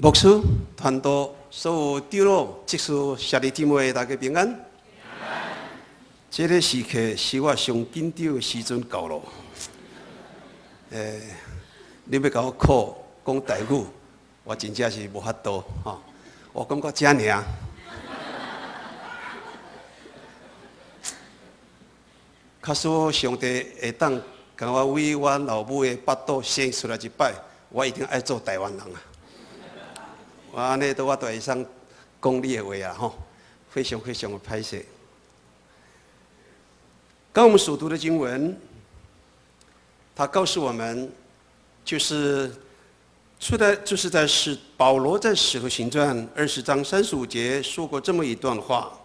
牧师、团队、所有长老、执事、兄弟姊妹，大家平安。这个时刻是我上紧张的时阵到了。你要甲我考讲台语，我真正是无法度哈。我感觉这尔。假使上帝会当甲我为我老母的腹肚生出来一摆，我一定爱做台湾人啊！我安尼都会上讲你的话啊吼，非常非常的歹势。刚我们所读的经文，它告诉我们，就是在保罗在使徒行传20章35节说过这么一段话。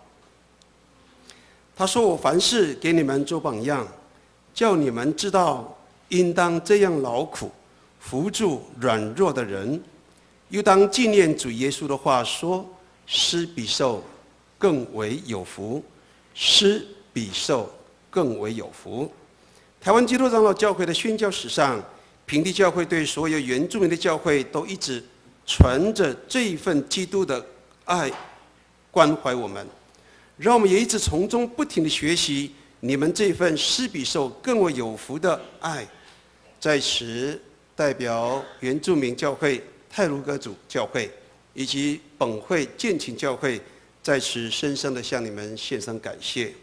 他说：“我凡事给你们做榜样，叫你们知道应当这样劳苦，扶助软弱的人，又当纪念主耶稣的话说：施比受更为有福，施比受更为有福。”台湾基督长老教会的宣教史上，平地教会对所有原住民的教会都一直存着这一份基督的爱，关怀我们。让我们也一直从中不停地学习你们这份施比受更为有福的爱。在此代表原住民教会太鲁阁主教会以及本会建琴教会，在此深深地向你们献上感谢。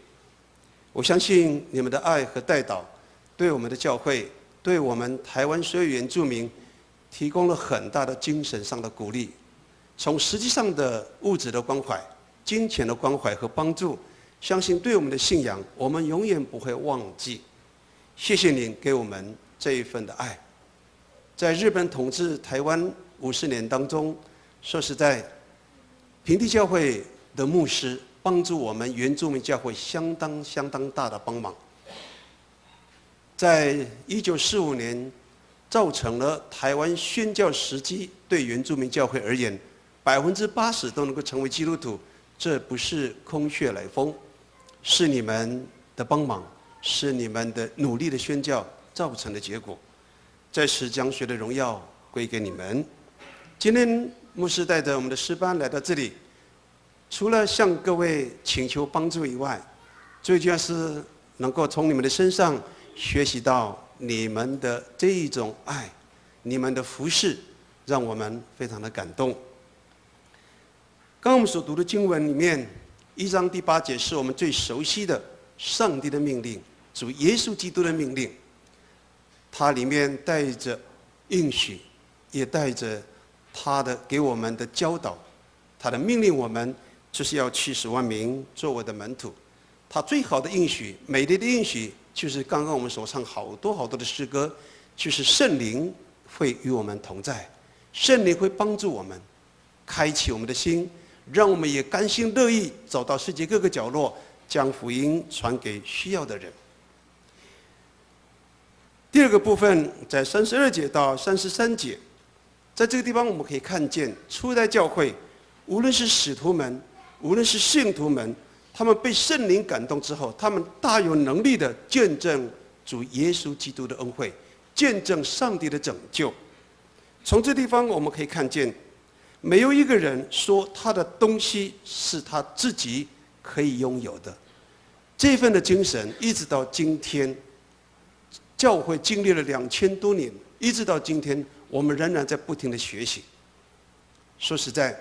我相信你们的爱和代祷，对我们的教会，对我们台湾所有原住民，提供了很大的精神上的鼓励。从实际上的物质的关怀、金钱的关怀和帮助，相信对我们的信仰，我们永远不会忘记。谢谢您给我们这一份的爱。在日本统治台湾50年当中，说实在，平地教会的牧师帮助我们原住民教会相当大的帮忙。在1945年，造成了台湾宣教时机对原住民教会而言，80%都能够成为基督徒。这不是空穴来风，是你们的帮忙，是你们的努力的宣教造成的结果。在此将所有的荣耀归给你们。今天牧师带着我们的诗班来到这里，除了向各位请求帮助以外，最重要是能够从你们的身上学习到你们的这一种爱，你们的服事，让我们非常的感动。刚刚我们所读的经文里面，1章第8节是我们最熟悉的上帝的命令，主耶稣基督的命令。它里面带着应许，也带着他的给我们的教导。他的命令我们就是要去使万民做我的门徒。他最好的应许、美丽的应许，就是刚刚我们所唱好多的诗歌，就是圣灵会与我们同在，圣灵会帮助我们，开启我们的心，让我们也甘心乐意走到世界各个角落，将福音传给需要的人。第二个部分在32节到33节，在这个地方我们可以看见初代教会，无论是使徒们，无论是信徒们，他们被圣灵感动之后，他们大有能力的见证主耶稣基督的恩惠，见证上帝的拯救。从这地方我们可以看见，没有一个人说他的东西是他自己可以拥有的。这份的精神一直到今天，教会经历了2000多年，一直到今天，我们仍然在不停的学习。说实在，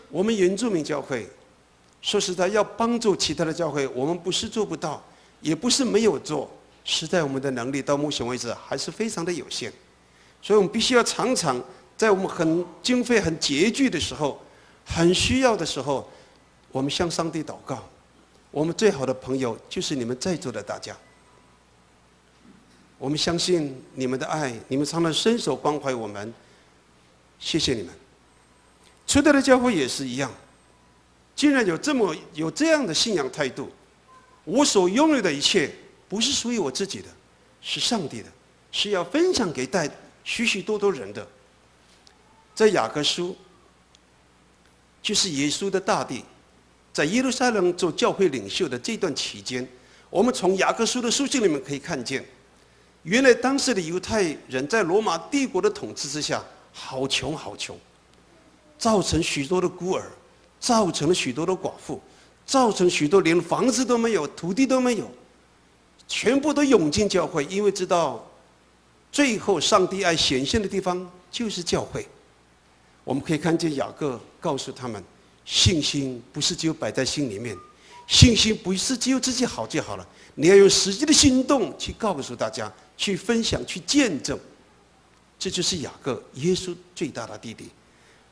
我们原住民教会，说实在要帮助其他的教会，我们不是做不到，也不是没有做，实在我们的能力到目前为止还是非常的有限。所以我们必须要常常在我们经费很拮据的时候，很需要的时候，我们向上帝祷告。我们最好的朋友就是你们在座的大家。我们相信你们的爱，你们常常伸手关怀我们，谢谢你们。初代的教会也是一样，竟然有这样的信仰态度，我所拥有的一切不是属于我自己的，是上帝的，是要分享给许多人的。在雅各书，就是耶稣的大地，在耶路撒冷做教会领袖的这段期间，我们从雅各书的书信里面可以看见，原来当时的犹太人在罗马帝国的统治之下，好穷，造成许多的孤儿，造成了许多的寡妇，造成许多连房子都没有、土地都没有，全部都涌进教会，因为知道最后上帝爱显现的地方就是教会。我们可以看见雅各告诉他们，信心不是只有摆在心里面，信心不是只有自己好就好了，你要用实际的行动去告诉大家，去分享，去见证。这就是雅各，耶稣最大的弟弟。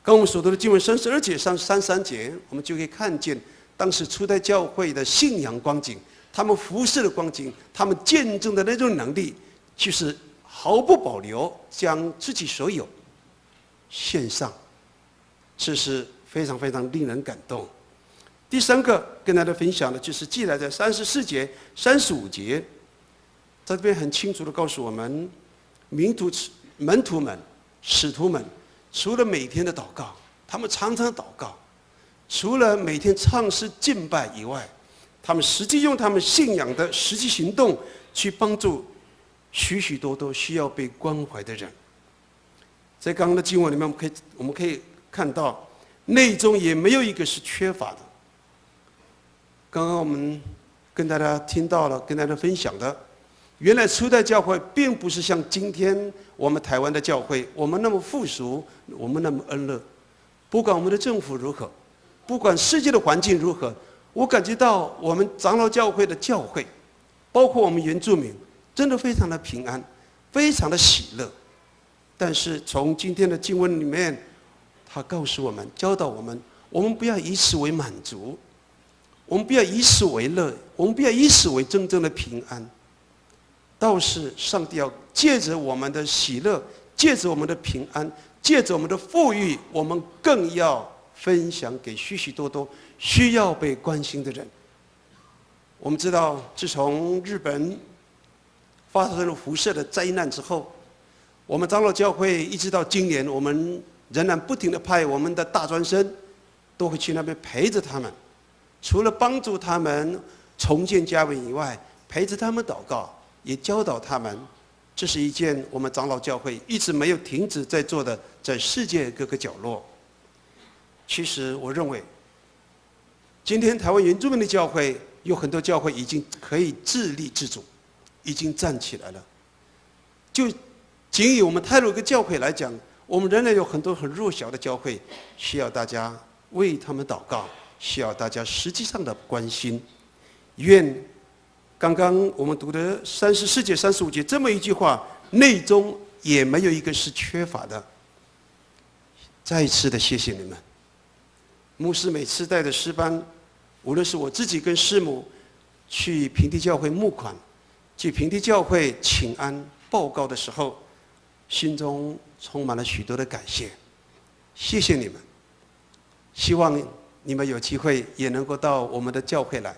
刚我们所读的经文32节、33节，我们就可以看见当时初代教会的信仰光景，他们服侍的光景，他们见证的那种能力，就是毫不保留将自己所有献上，这是非常非常令人感动。第三个跟大家分享的就是记载在34节、35节，在这边很清楚的告诉我们，门徒们、使徒们，除了每天的祷告，他们常常祷告；除了每天唱诗敬拜以外，他们实际用他们信仰的实际行动去帮助许许多多需要被关怀的人。在刚刚的经文里面，我们可以看到，内中也没有一个是缺乏的。刚刚我们跟大家听到了，跟大家分享的，原来初代教会并不是像今天我们台湾的教会，我们那么富足，我们那么恩乐。不管我们的政府如何，不管世界的环境如何，我感觉到我们长老教会的教会，包括我们原住民，真的非常的平安，非常的喜乐。但是从今天的经文里面，他告诉我们，教导我们，我们不要以此为满足，我们不要以此为乐，我们不要以此为真正的平安。倒是上帝要借着我们的喜乐，借着我们的平安，借着我们的富裕，我们更要分享给许许多多需要被关心的人。我们知道，自从日本发生了辐射的灾难之后，我们长老教会一直到今年，我们仍然不停地派我们的大专生都会去那边陪着他们，除了帮助他们重建家园以外，陪着他们祷告，也教导他们。这是一件我们长老教会一直没有停止在做的，在世界各个角落。其实我认为，今天台湾原住民的教会有很多教会已经可以自立自主，已经站起来了。就仅以我们太鲁阁教会来讲，我们仍然有很多很弱小的教会，需要大家为他们祷告，需要大家实际上的关心。愿刚刚我们读的34节、35节这么一句话，内中也没有一个是缺乏的。再一次的谢谢你们。牧师每次带的诗班，无论是我自己跟师母去平地教会募款，去平地教会请安报告的时候，心中充满了许多的感谢。谢谢你们，希望你们有机会也能够到我们的教会来。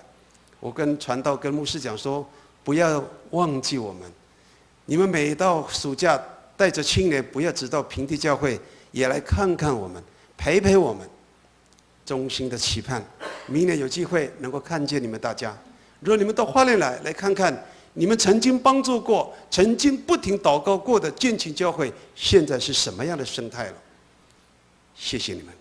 我跟传道跟牧师讲说，不要忘记我们。你们每到暑假带着青年，不要只到平地教会，也来看看我们，陪陪我们。衷心的期盼，明年有机会能够看见你们大家。如果你们到花莲来看看，你们曾经帮助过、曾经不停祷告过的建琴教会，现在是什么样的生态了？谢谢你们。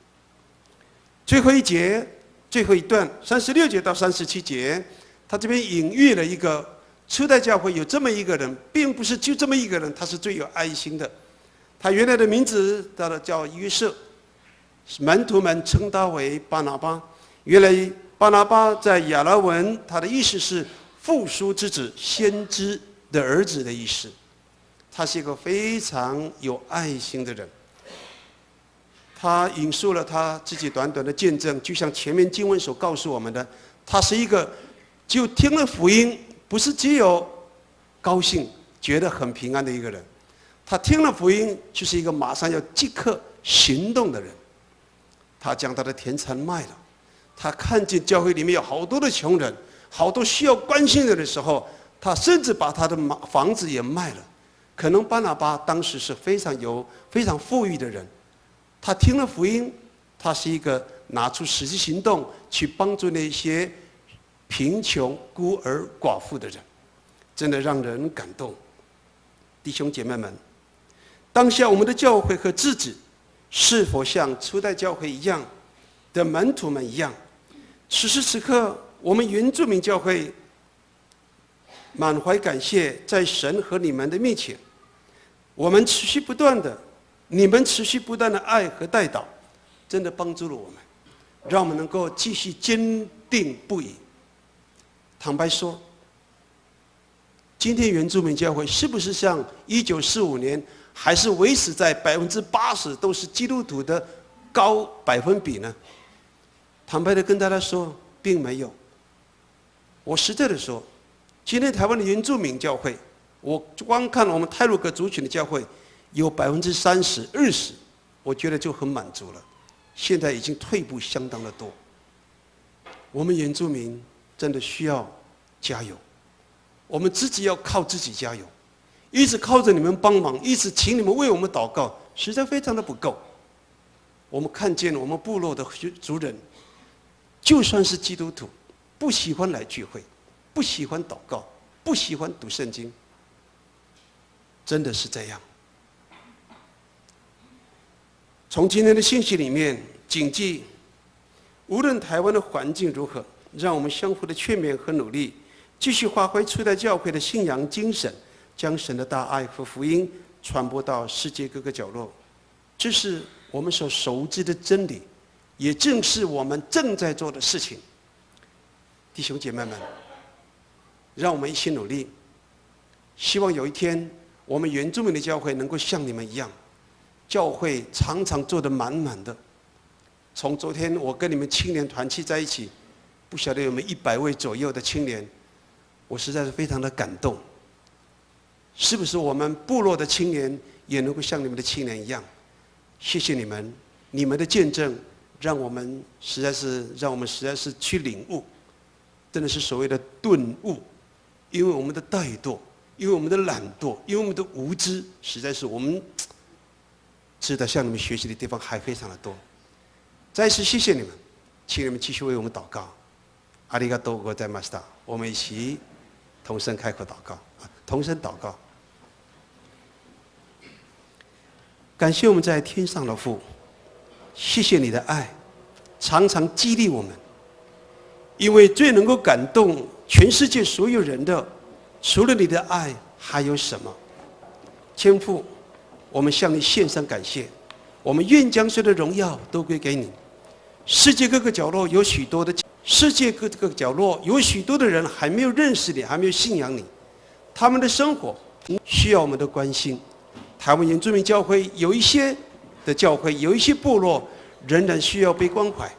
最后一节，最后一段，36节到37节，他这边隐喻了一个初代教会有这么一个人，并不是就这么一个人，他是最有爱心的。他原来的名字叫约瑟，门徒们称他为巴拿巴。原来巴拿巴在亚拉文，他的意思是复苏之子、先知的儿子的意思。他是一个非常有爱心的人。他引述了他自己短短的见证，就像前面经文所告诉我们的，他是一个就听了福音，不是只有高兴觉得很平安的一个人。他听了福音，就是一个马上要即刻行动的人。他将他的田产卖了，他看见教会里面有好多的穷人，好多需要关心人的时候，他甚至把他的房子也卖了。可能巴拿巴当时是非常富裕的人，他听了福音，他是一个拿出实际行动去帮助那些贫穷、孤儿、寡妇的人，真的让人感动。弟兄姐妹们，当下我们的教会和自治是否像初代教会一样的门徒们一样？此时此刻，我们原住民教会满怀感谢，在神和你们的面前，我们持续不断的，你们持续不断的爱和代祷，真的帮助了我们，让我们能够继续坚定不移。坦白说，今天原住民教会是不是像1945年还是维持在80%都是基督徒的高百分比呢？坦白的跟大家说，并没有。我实在的说，今天台湾的原住民教会，我光看我们太鲁阁族群的教会，有30%、20%，我觉得就很满足了。现在已经退步相当的多。我们原住民真的需要加油，我们自己要靠自己加油，一直靠着你们帮忙，一直请你们为我们祷告，实在非常的不够。我们看见我们部落的族人，就算是基督徒，不喜欢来聚会，不喜欢祷告，不喜欢读圣经，真的是这样。从今天的信息里面谨记，无论台湾的环境如何，让我们相互的劝勉和努力，继续发挥初代教会的信仰精神，将神的大爱和福音传播到世界各个角落。这是我们所熟知的真理，也正是我们正在做的事情。弟兄姐妹们，让我们一起努力，希望有一天我们原住民的教会能够像你们一样，教会常常做得满满的。从昨天我跟你们青年团契在一起，不晓得有没有100位左右的青年，我实在是非常的感动。是不是我们部落的青年也能够像你们的青年一样？谢谢你们，你们的见证让我们实在是去领悟，真的是所谓的顿悟。因为我们的怠惰，因为我们的懒惰，因为我们的无知，实在是我们值得向你们学习的地方还非常的多。再次谢谢你们，请你们继续为我们祷告。阿里嘎多ございました。我们一起同声开口祷告，同声祷告。感谢我们在天上的父，谢谢你的爱，常常激励我们。因为最能够感动全世界所有人的，除了你的爱，还有什么？天父，我们向你献上感谢，我们愿将所有的荣耀都归给你。世界各个角落有许多的人还没有认识你，还没有信仰你，他们的生活需要我们的关心。台湾原住民教会有一些的教会，有一些部落仍然需要被关怀。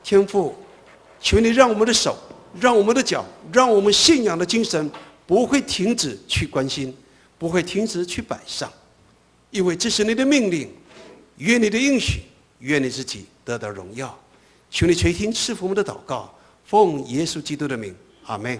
天父，求你让我们的手，让我们的脚，让我们信仰的精神不会停止去关心，不会停止去摆上，因为这是你的命令，愿你的应许，愿你自己得到荣耀。求你垂听赐福我们的祷告，奉耶稣基督的名，阿们。